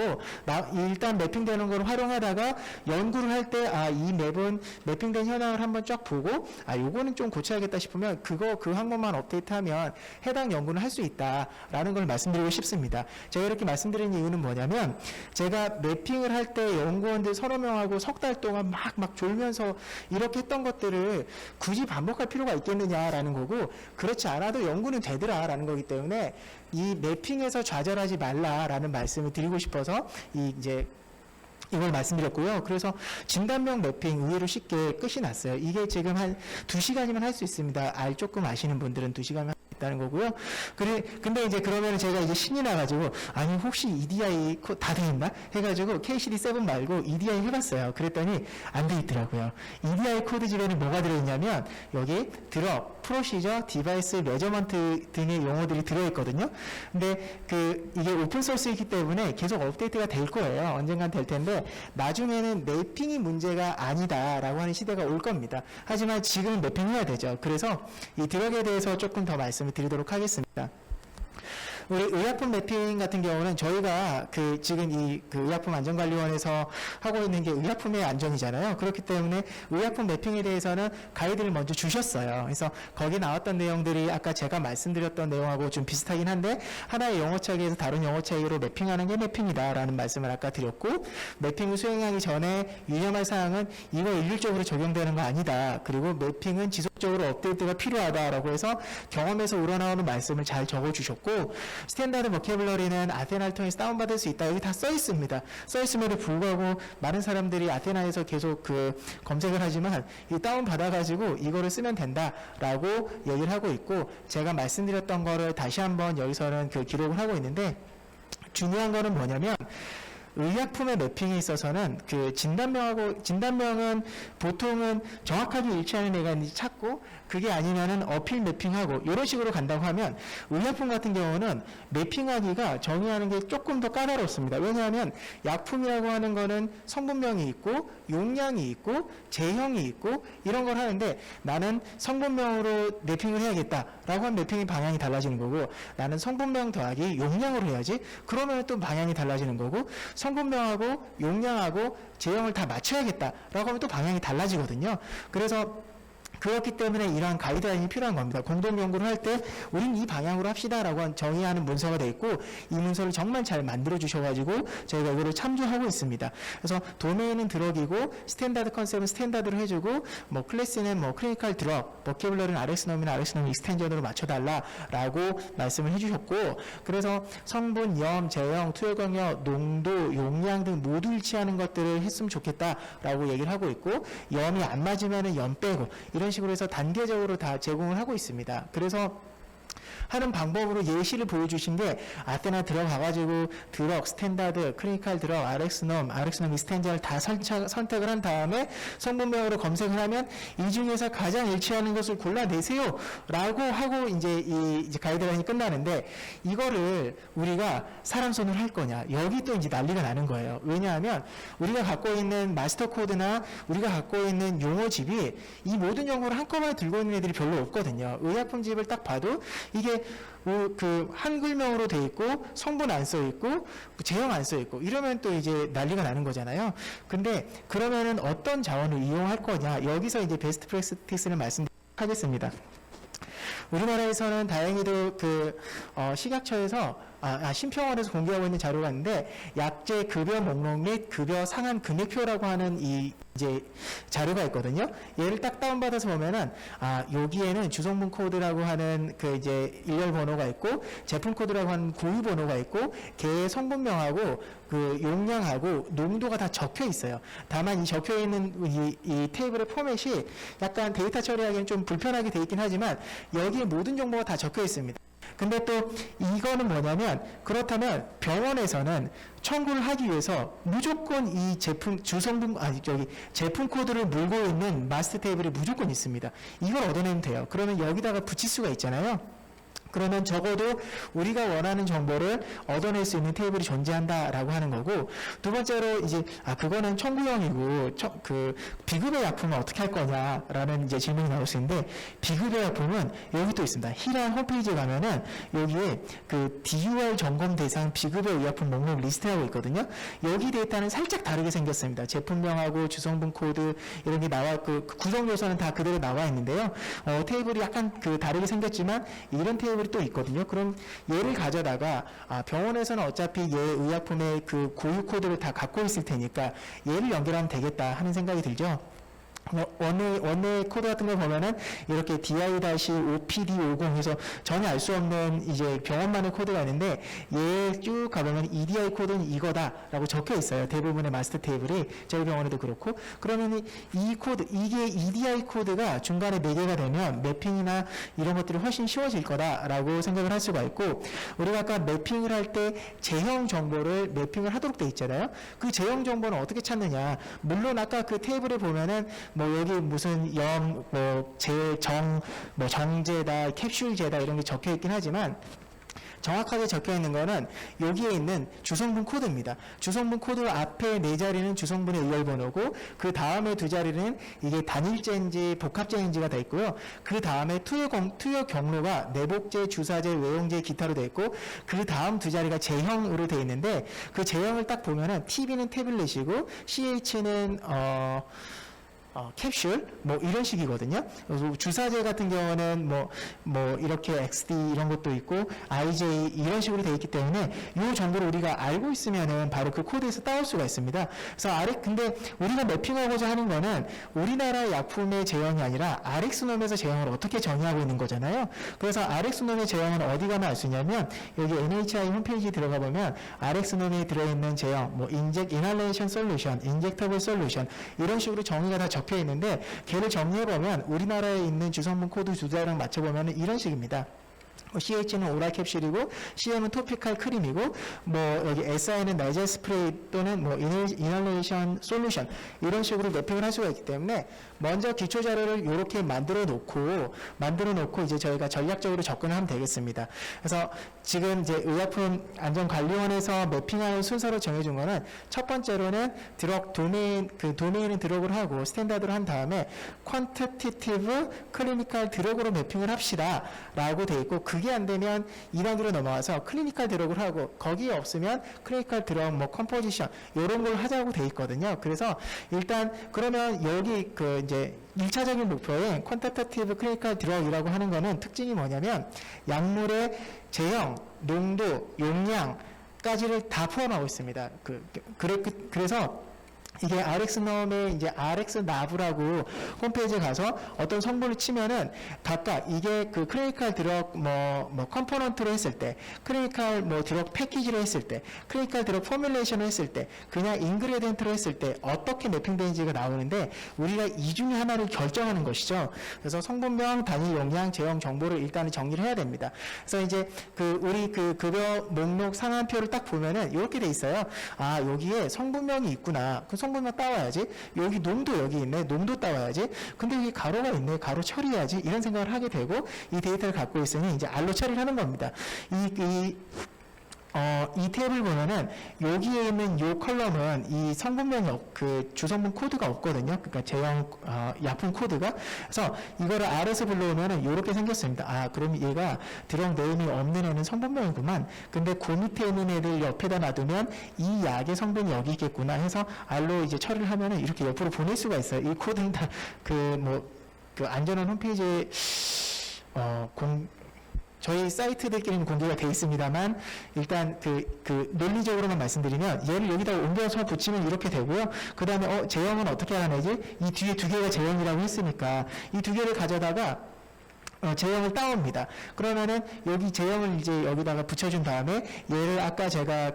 A: 일단 매핑되는 걸 활용하다가 연구를 할 때 이 맵은 매핑된 현황을 한번 쫙 보고 요거는 좀 고쳐야겠다 싶으면 그 한 번만 업데이트하면 해당 연구는 할 수 있다라는 걸 말씀드리고 싶습니다. 제가 이렇게 말씀드리는 이유는 뭐냐면, 제가 매핑을 할 때 연구원들 서너 명하고 석 달 동안 막 졸면서 이렇게 했던 것들을 굳이 반복할 필요가 있겠느냐라는 거고, 그렇지 않아도 연구는 되더라라는 거기 때문에 이 매핑에서 좌절하지 말라라는 말씀을 드리고 싶어서 이걸 말씀드렸고요. 그래서 진단명 매핑 의외로 쉽게 끝이 났어요. 이게 지금 한 2시간이면 할 수 있습니다. 조금 아시는 분들은 2시간이면 있다는 거고요. 근데 그러면 제가 신이 나가지고, 아니 혹시 EDI 다 돼 있나 해가지고 KCD7 말고 EDI 해봤어요. 그랬더니 안 돼 있더라고요. EDI 코드 집에는 뭐가 들어있냐면 여기 드롭, 프로시저, 디바이스, 메저먼트 등의 용어들이 들어있거든요. 근데 이게 오픈 소스이기 때문에 계속 업데이트가 될 거예요. 언젠간 될 텐데 나중에는 매핑이 문제가 아니다라고 하는 시대가 올 겁니다. 하지만 지금은 매핑해야 되죠. 그래서 이 드럭에 대해서 조금 더 말씀을 드리도록 하겠습니다. 우리 의약품 매핑 같은 경우는 저희가 지금 의약품 안전관리원에서 하고 있는 게 의약품의 안전이잖아요. 그렇기 때문에 의약품 매핑에 대해서는 가이드를 먼저 주셨어요. 그래서 거기 나왔던 내용들이 아까 제가 말씀드렸던 내용하고 좀 비슷하긴 한데, 하나의 용어 차이에서 다른 용어 차이로 매핑하는 게 매핑이다라는 말씀을 아까 드렸고, 매핑을 수행하기 전에 유념할 사항은 이거 일률적으로 적용되는 거 아니다. 그리고 매핑은 지속적으로 업데이트가 필요하다라고 해서 경험에서 우러나오는 말씀을 잘 적어주셨고, 스탠다드 버케블러리는 아테나를 통해서 다운받을 수 있다. 여기 다 써 있습니다. 써 있음에도 불구하고 많은 사람들이 아테나에서 계속 검색을 하지만 이 다운받아가지고 이거를 쓰면 된다라고 얘기를 하고 있고, 제가 말씀드렸던 거를 다시 한번 여기서는 기록을 하고 있는데, 중요한 거는 뭐냐면, 의약품의 매핑에 있어서는 진단명은 보통은 정확하게 일치하는 애가 있는지 찾고, 그게 아니면은 어필 매핑하고 이런 식으로 간다고 하면, 의약품 같은 경우는 매핑하기가 정의하는 게 조금 더 까다롭습니다. 왜냐하면 약품이라고 하는 거는 성분명이 있고 용량이 있고 제형이 있고 이런 걸 하는데, 나는 성분명으로 매핑을 해야겠다라고 하면 매핑의 방향이 달라지는 거고, 나는 성분명 더하기 용량으로 해야지 그러면 또 방향이 달라지는 거고, 성분명하고 용량하고 제형을 다 맞춰야겠다라고 하면 또 방향이 달라지거든요. 그래서 그렇기 때문에 이러한 가이드라인이 필요한 겁니다. 공동 연구를 할 때 우린 이 방향으로 합시다라고 정의하는 문서가 돼 있고, 이 문서를 정말 잘 만들어 주셔가지고 저희가 이거를 참조하고 있습니다. 그래서 도메인은 드럭이고, 스탠다드 컨셉은 스탠다드로 해주고, 클래스는 클리니컬 드럭, 버케블러리는 RxNOM이나 RxNOM 익스텐전으로 맞춰달라라고 말씀을 해주셨고, 그래서 성분, 염, 제형, 투여 경력, 농도, 용량 등 모두 일치하는 것들을 했으면 좋겠다라고 얘기를 하고 있고, 염이 안 맞으면은 염 빼고 이런 식으로 해서 단계적으로 다 제공을 하고 있습니다. 그래서 하는 방법으로 예시를 보여주신 게, 아테나 들어가가지고 드럭, 스탠다드, 클리니컬 드럭, RxNOM 익스텐전을 다 선택을 한 다음에 성분명으로 검색을 하면 이 중에서 가장 일치하는 것을 골라내세요 라고 하고 이제 가이드라인이 끝나는데, 이거를 우리가 사람 손으로 할 거냐, 여기 또 이제 난리가 나는 거예요. 왜냐하면 우리가 갖고 있는 마스터 코드나 우리가 갖고 있는 용어집이 이 모든 용어를 한꺼번에 들고 있는 애들이 별로 없거든요. 의약품집을 딱 봐도 이게 한글명으로 돼 있고, 성분 안 써 있고, 제형 안 써 있고, 이러면 또 이제 난리가 나는 거잖아요. 근데 그러면은 어떤 자원을 이용할 거냐, 여기서 이제 베스트 프랙티스를 말씀드리겠습니다. 우리나라에서는 다행히도 식약처에서 심평원에서 공개하고 있는 자료가 있는데, 약제 급여 목록 및 급여 상한 금액표라고 하는 이제 자료가 있거든요. 얘를 딱 다운받아서 보면은 여기에는 주성분 코드라고 하는 그 이제 일렬 번호가 있고 제품 코드라고 하는 고유 번호가 있고 걔의 성분명하고 그 용량하고 농도가 다 적혀 있어요. 다만 이 적혀 있는 이 테이블의 포맷이 약간 데이터 처리하기는 좀 불편하게 돼 있긴 하지만 여기에 모든 정보가 다 적혀 있습니다. 근데 또 이거는 뭐냐면 그렇다면 병원에서는 청구를 하기 위해서 무조건 이 제품 제품 코드를 물고 있는 마스터 테이블이 무조건 있습니다. 이걸 얻어내면 돼요. 그러면 여기다가 붙일 수가 있잖아요. 그러면 적어도 우리가 원하는 정보를 얻어낼 수 있는 테이블이 존재한다라고 하는 거고, 두 번째로 이제 그거는 청구형이고 그 비급여 약품은 어떻게 할 거냐라는 이제 질문이 나올 수 있는데, 비급여 약품은 여기 또 있습니다. 히란 홈페이지에 가면은 여기에 그 DUR 점검 대상 비급여 의약품 목록 리스트라고 있거든요. 여기 데이터는 살짝 다르게 생겼습니다. 제품명하고 주성분 코드 이런 게 나와 그 구성 요소는 다 그대로 나와 있는데요. 테이블이 약간 그 다르게 생겼지만 이런 테이블이 또 있거든요. 그럼 얘를 가져다가 병원에서는 어차피 얘 의약품의 그 고유 코드를 다 갖고 있을 테니까 얘를 연결하면 되겠다 하는 생각이 들죠. 원내 코드 같은 걸 보면은 이렇게 DI-OPD50 해서 전혀 알 수 없는 이제 병원만의 코드가 있는데 얘 쭉 가보면 EDI 코드는 이거다라고 적혀 있어요. 대부분의 마스터 테이블이 저희 병원에도 그렇고. 그러면 이 코드, 이게 EDI 코드가 중간에 4개가 되면 매핑이나 이런 것들이 훨씬 쉬워질 거다라고 생각을 할 수가 있고, 우리가 아까 매핑을 할 때 제형 정보를 매핑을 하도록 돼 있잖아요. 그 제형 정보는 어떻게 찾느냐? 물론 아까 그 테이블에 보면은 뭐 여기 무슨 정제다, 캡슐제다 이런 게 적혀 있긴 하지만 정확하게 적혀 있는 거는 여기에 있는 주성분 코드입니다. 주성분 코드 앞에 4자리는 주성분의 의열 번호고 그 다음에 2자리는 이게 단일제인지 복합제인지가 돼 있고요. 그 다음에 투여 경로가 내복제, 주사제, 외용제, 기타로 돼 있고 그 다음 2자리가 제형으로 돼 있는데 그 제형을 딱 보면은 TB는 태블릿이고 CH는 캡슐 뭐 이런 식이거든요. 그래서 주사제 같은 경우는 뭐 이렇게 XD 이런 것도 있고 IJ 이런 식으로 되어 있기 때문에 이 정보를 우리가 알고 있으면은 바로 그 코드에서 따올 수가 있습니다. 그래서 근데 우리가 매핑하고자 하는 거는 우리나라 약품의 제형이 아니라 Rx놈에서 제형을 어떻게 정의하고 있는 거잖아요. 그래서 Rx놈의 제형은 어디 가면 알 수 있냐면 여기 NHI 홈페이지 들어가 보면 Rx놈에 들어있는 제형 인할레이션 솔루션, 인젝터블 솔루션 이런 식으로 정의가 다 적혀 있는데 걔를 정리해보면 우리나라에 있는 주성분 코드 2자랑 맞춰보면 이런 식입니다. CH는 오랄 캡슐이고 CM은 토피칼 크림이고 여기 SI는 나이젤 스프레이 또는 이널레이션 솔루션 이런 식으로 매핑을 할 수가 있기 때문에 먼저 기초 자료를 이렇게 만들어 놓고 이제 저희가 전략적으로 접근을 하면 되겠습니다. 그래서 지금 이제 의약품안전관리원에서 매핑하는 순서를 정해준 거는 첫 번째로는 도메인은 드럭을 하고 스탠다드로 한 다음에 퀀티티브 클리니컬 드럭으로 매핑을 합시다 라고 돼 있고, 그게 안 되면 2단계로 넘어와서 클리니컬 드럭을 하고 거기에 없으면 클리니컬 드럭 컴포지션 이런 걸 하자고 돼 있거든요. 그래서 일단 그러면 여기 이제 1차적인 목표에 퀀티티브 클리니컬 드럭이라고 하는 거는 특징이 뭐냐면 약물의 제형, 농도, 용량까지를 다 포함하고 있습니다. 그래서 이게 RxNom의 이제 RxNav라고 홈페이지에 가서 어떤 성분을 치면은 각각 이게 그 클리니컬 드럭 컴포넌트로 했을 때, 클리니컬 드럭 패키지로 했을 때, 클리니컬 드럭 포뮬레이션을 했을 때, 그냥 인그레디언트로 했을 때 어떻게 매핑되는지가 나오는데 우리가 이 중에 하나를 결정하는 것이죠. 그래서 성분명, 단위 용량, 제형 정보를 일단은 정리를 해야 됩니다. 그래서 이제 우리 급여 목록 상한표를 딱 보면은 이렇게 돼 있어요. 여기에 성분명이 있구나. 성분명 따와야지. 여기 농도 여기 있네. 농도 따와야지. 근데 여기 가로가 있네. 가로 처리해야지. 이런 생각을 하게 되고 이 데이터를 갖고 있으니 이제 R로 처리를 하는 겁니다. 이 탭을 보면은 여기에 있는 요 컬럼은 이 성분명이 주성분 코드가 없거든요. 그러니까 제형 약품 코드가. 그래서 이거를 R에서 불러오면은 요렇게 생겼습니다. 그럼 얘가 드럭 네임이 없는 애는 성분명이구만. 근데 그 밑에 있는 애들 옆에다 놔두면 이 약의 성분이 여기 있겠구나 해서 R로 이제 처리를 하면은 이렇게 옆으로 보낼 수가 있어요. 이 코드는 다 안전한 홈페이지에 저희 사이트들끼리는 공개가 돼 있습니다만 일단 논리적으로만 말씀드리면 얘를 여기다 옮겨서 붙이면 이렇게 되고요. 그 다음에 제형은 어떻게 알아내지? 이 뒤에 두 개가 제형이라고 했으니까 이 두 개를 가져다가 제형을 따옵니다. 그러면은 여기 제형을 이제 여기다가 붙여준 다음에 얘를 아까 제가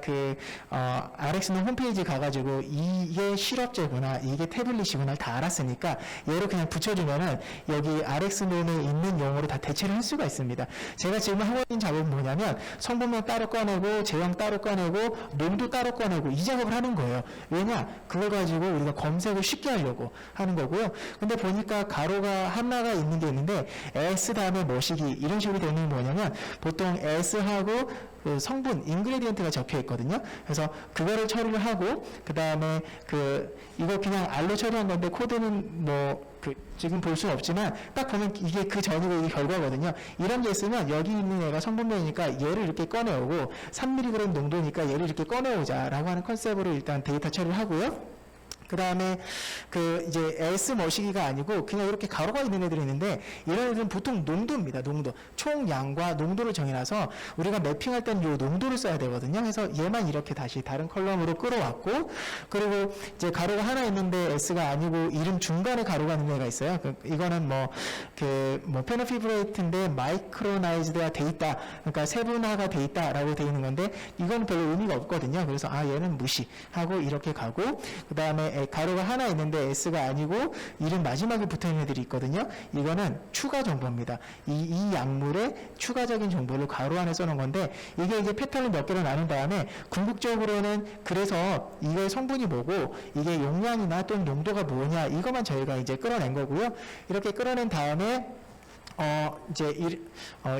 A: Rx놈 홈페이지 가가지고 이게 실업제구나, 이게 태블릿이구나 다 알았으니까 얘를 그냥 붙여주면은 여기 Rx놈에 있는 용어로 다 대체를 할 수가 있습니다. 제가 지금 하고 있는 작업은 뭐냐면 성분명 따로 꺼내고 제형 따로 꺼내고 놈도 따로 꺼내고 이 작업을 하는 거예요. 왜냐? 그걸 가지고 우리가 검색을 쉽게 하려고 하는 거고요. 근데 보니까 가로가 하나가 있는 게 있는데 S 다음에 뭐시기 이런 식으로 되는 게 뭐냐면 보통 S하고 그 성분, 인그레디언트가 적혀 있거든요. 그래서 그거를 처리를 하고 그 다음에 이거 그냥 R로 처리한 건데 코드는 지금 볼 수는 없지만 딱 보면 이게 그 전이고 이게 결과거든요. 이런 게 있으면 여기 있는 애가 성분명이니까 얘를 이렇게 꺼내오고 3mg 농도니까 얘를 이렇게 꺼내오자라고 하는 컨셉으로 일단 데이터 처리를 하고요. 그 다음에 이제 S 머시기가 아니고 그냥 이렇게 가로가 있는 애들이 있는데 이런 애들은 보통 농도입니다. 농도. 총량과 농도를 정해놔서 우리가 매핑할 때는 이 농도를 써야 되거든요. 그래서 얘만 이렇게 다시 다른 컬럼으로 끌어왔고, 그리고 이제 가로가 하나 있는데 S가 아니고 이름 중간에 가로가 있는 애가 있어요. 이거는 페노피브레이트인데 마이크로나이즈드가 돼 있다. 그러니까 세분화가 돼 있다라고 돼 있는 건데 이건 별로 의미가 없거든요. 그래서 얘는 무시하고 이렇게 가고, 그 다음에 가로가 하나 있는데 S가 아니고 이름 마지막에 붙어있는 애들이 있거든요. 이거는 추가 정보입니다. 이 약물의 추가적인 정보를 가로 안에 써놓은 건데 이게 이제 패턴을 몇 개로 나눈 다음에 궁극적으로는 그래서 이거의 성분이 뭐고 이게 용량이나 또는 농도가 뭐냐 이것만 저희가 이제 끌어낸 거고요. 이렇게 끌어낸 다음에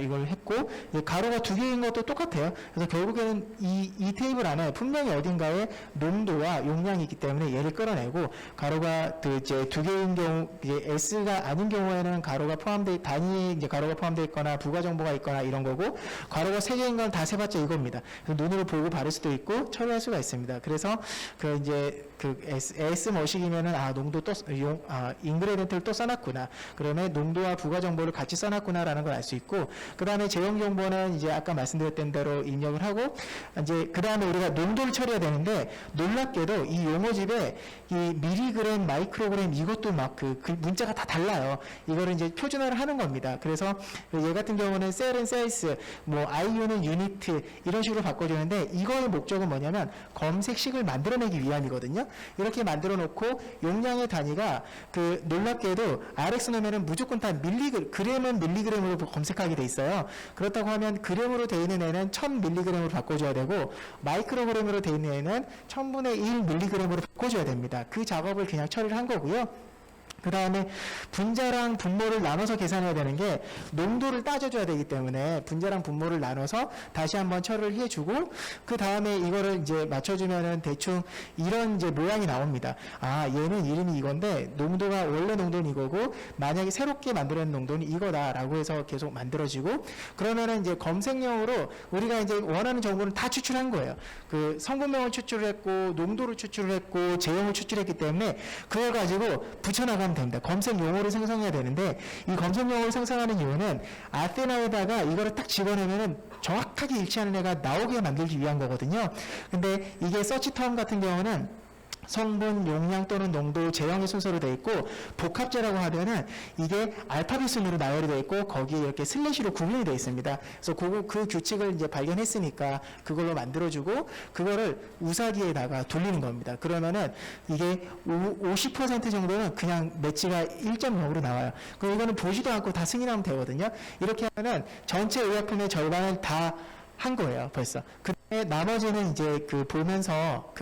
A: 이걸 했고, 가로가 두 개인 것도 똑같아요. 그래서 결국에는 이 테이블 안에 분명히 어딘가에 농도와 용량이 있기 때문에 얘를 끌어내고, 가로가 이제 두 개인 경우, 이제 S가 아닌 경우에는 가로가 단위에 이제 가로가 포함되어 있거나 부가 정보가 있거나 이런 거고, 가로가 세 개인 건 다 세봤자 이겁니다. 눈으로 보고 바를 수도 있고, 처리할 수가 있습니다. 그래서 S 머식이면은 농도 인그레디언트를 또 써놨구나. 그러면 농도와 부가 정보를 같이 써놨구나라는 걸 알 수 있고, 그 다음에 제형 정보는 이제 아까 말씀드렸던 대로 입력을 하고, 이제 그 다음에 우리가 농도를 처리해야 되는데, 놀랍게도 이 용어집에 이 밀리그램, 마이크로그램 이것도 막 그 문자가 다 달라요. 이거를 이제 표준화를 하는 겁니다. 그래서 얘 같은 경우는 셀은 셀스, IU는 유니트 이런 식으로 바꿔주는데 이거의 목적은 뭐냐면 검색식을 만들어내기 위함이거든요. 이렇게 만들어 놓고 용량의 단위가 놀랍게도 Rx놈에는 무조건 다 그램은 밀리그램으로 검색하게 돼 있어요. 그렇다고 하면 그램으로 되어 있는 애는 1000mg으로 바꿔줘야 되고 마이크로그램으로 되어 있는 애는 1000분의 1mg으로 바꿔줘야 됩니다. 그 작업을 그냥 처리를 한 거고요. 그 다음에 분자랑 분모를 나눠서 계산해야 되는 게 농도를 따져줘야 되기 때문에 분자랑 분모를 나눠서 다시 한번 처리를 해주고, 그 다음에 이거를 이제 맞춰주면은 대충 이런 이제 모양이 나옵니다. 얘는 이름이 이건데 농도가 원래 농도는 이거고 만약에 새롭게 만들어낸 농도는 이거다라고 해서 계속 만들어지고, 그러면은 이제 검색용으로 우리가 이제 원하는 정보를 다 추출한 거예요. 성분명을 추출했고 농도를 추출했고 제형을 추출했기 때문에 그걸 가지고 붙여나가면 됩니다. 검색 용어를 생성해야 되는데 이 검색 용어를 생성하는 이유는 아테나에다가 이거를 딱 집어넣으면 정확하게 일치하는 애가 나오게 만들기 위한 거거든요. 근데 이게 서치 텀 같은 경우는 성분, 용량 또는 농도, 제형의 순서로 되어 있고, 복합제라고 하면은 이게 알파벳 순으로 나열이 되어 있고 거기에 이렇게 슬래시로 구분이 되어 있습니다. 그래서 그 규칙을 이제 발견했으니까 그걸로 만들어주고 그거를 우사기에다가 돌리는 겁니다. 그러면은 이게 50% 정도는 그냥 매치가 1.0으로 나와요. 그럼 이거는 보지도 않고 다 승인하면 되거든요. 이렇게 하면은 전체 의약품의 절반을 다 한 거예요, 벌써. 그다음에 나머지는 이제 보면서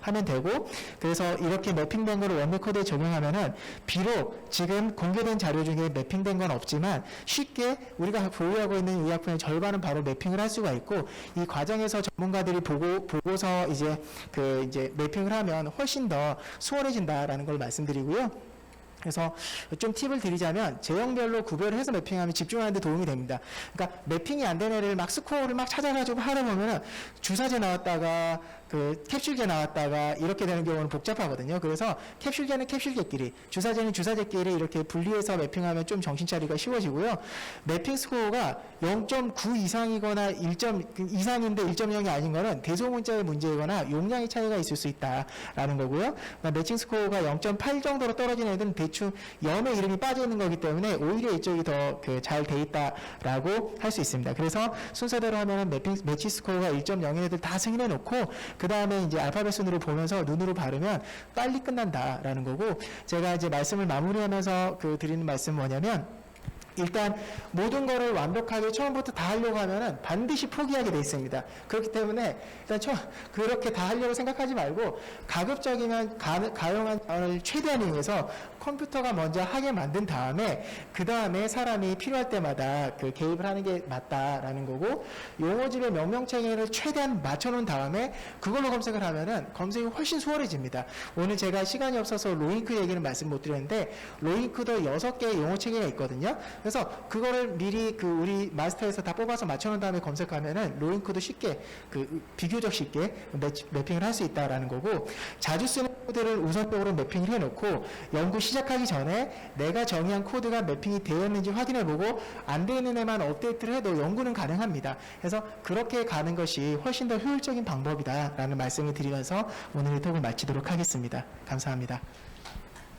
A: 하면 되고, 그래서 이렇게 매핑된 거를 원래 코드에 적용하면은 비록 지금 공개된 자료 중에 매핑된 건 없지만 쉽게 우리가 보유하고 있는 의약품의 절반은 바로 매핑을 할 수가 있고, 이 과정에서 전문가들이 보고서 이제 매핑을 하면 훨씬 더 수월해진다라는 걸 말씀드리고요. 그래서 좀 팁을 드리자면 제형별로 구별을 해서 매핑하면 집중하는 데 도움이 됩니다. 그러니까 매핑이 안 되는 애를 막 스코어를 막 찾아가지고 하다 보면은 주사제 나왔다가 그 캡슐제 나왔다가 이렇게 되는 경우는 복잡하거든요. 그래서 캡슐제는 캡슐제끼리, 주사제는 주사제끼리 이렇게 분리해서 매핑하면 좀 정신 차리기가 쉬워지고요. 매핑 스코어가 0.9 이상이거나 1점 이상인데 1.0이 아닌 거는 대소문자의 문제이거나 용량의 차이가 있을 수 있다라는 거고요. 그러니까 매칭 스코어가 0.8 정도로 떨어지는 애들은 대충 염의 이름이 빠져 있는 거기 때문에 오히려 이쪽이 더 잘 돼 있다라고 할 수 있습니다. 그래서 순서대로 하면은 매치 스코어가 1.0인 애들 다 승인해 놓고 그 다음에 이제 알파벳 순으로 보면서 눈으로 바르면 빨리 끝난다라는 거고, 제가 이제 말씀을 마무리하면서 드리는 말씀은 뭐냐면, 일단 모든 거를 완벽하게 처음부터 다 하려고 하면은 반드시 포기하게 돼 있습니다. 그렇기 때문에 일단 그렇게 다 하려고 생각하지 말고 가급적이면 가용한 자원을 최대한 이용해서 컴퓨터가 먼저 하게 만든 다음에 그 다음에 사람이 필요할 때마다 개입을 하는 게 맞다라는 거고, 용어집의 명명체계를 최대한 맞춰놓은 다음에 그걸로 검색을 하면은 검색이 훨씬 수월해집니다. 오늘 제가 시간이 없어서 로잉크 얘기는 말씀 못 드렸는데 로잉크도 6개의 용어체계가 있거든요. 그래서 그거를 미리 우리 마스터에서 다 뽑아서 맞춰놓은 다음에 검색하면은 로잉크도 쉽게 비교적 쉽게 매핑을 할 수 있다라는 거고, 자주 쓰는 코드를 우선적으로 매핑을 해놓고 연구 시작하기 전에 내가 정의한 코드가 매핑이 되었는지 확인해보고 안 되는 애만 업데이트를 해도 연구는 가능합니다. 그래서 그렇게 가는 것이 훨씬 더 효율적인 방법이다라는 말씀을 드리면서 오늘의 톡을 마치도록 하겠습니다. 감사합니다.